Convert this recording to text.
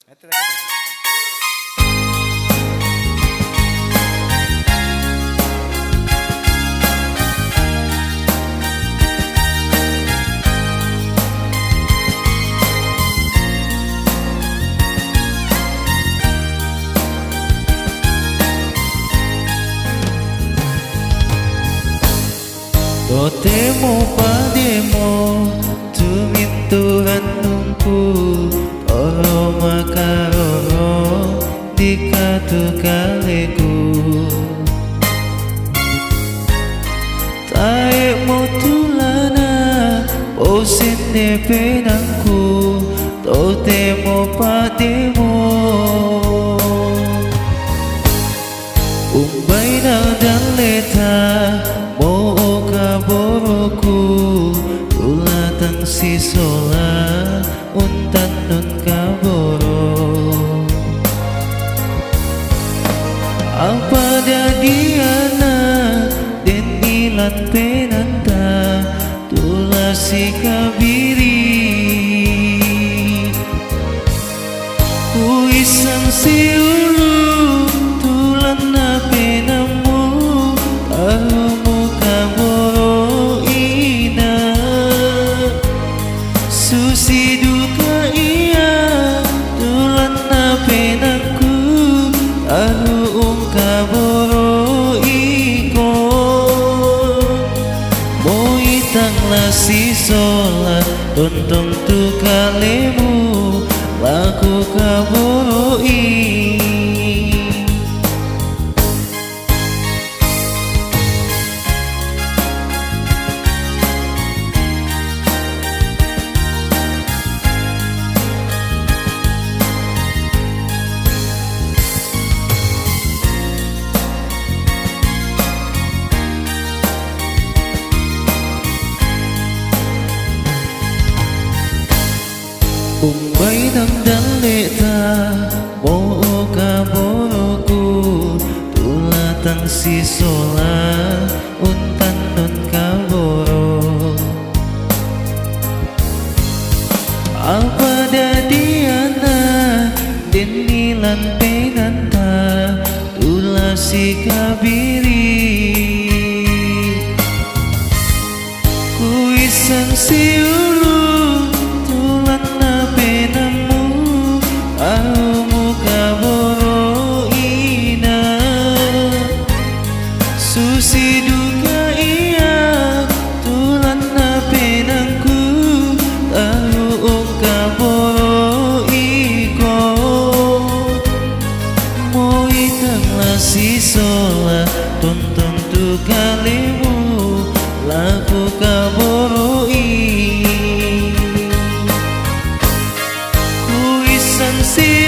Itu lagi. Totemo pademo tumintuhan nungku oro makaroro dikatu kaleku tae motulana posine penangku totemo pademo umbay na daleta mo kaboroku tulatang si sola untan nun kaboro apa dadiana den ilan penanta tula si kabiri ku isang si ulu tulan na penamu arumu kaboro ina susi duka iya tulan na penangku aruung kaboro iko mo itang lasi sola tontong tu kalemu laku kaboro umbay ng dalita mo kaboroku tulatang si sola untan nun kaboro apa dadiana denilan penanta tula si kabiri ku isang si ulu tulan na penamu arumu kaboro ina susi duka iya tulan na penangku aruung kaboro iko mo itang lasi sola tonton tu kalimu laku kaboro see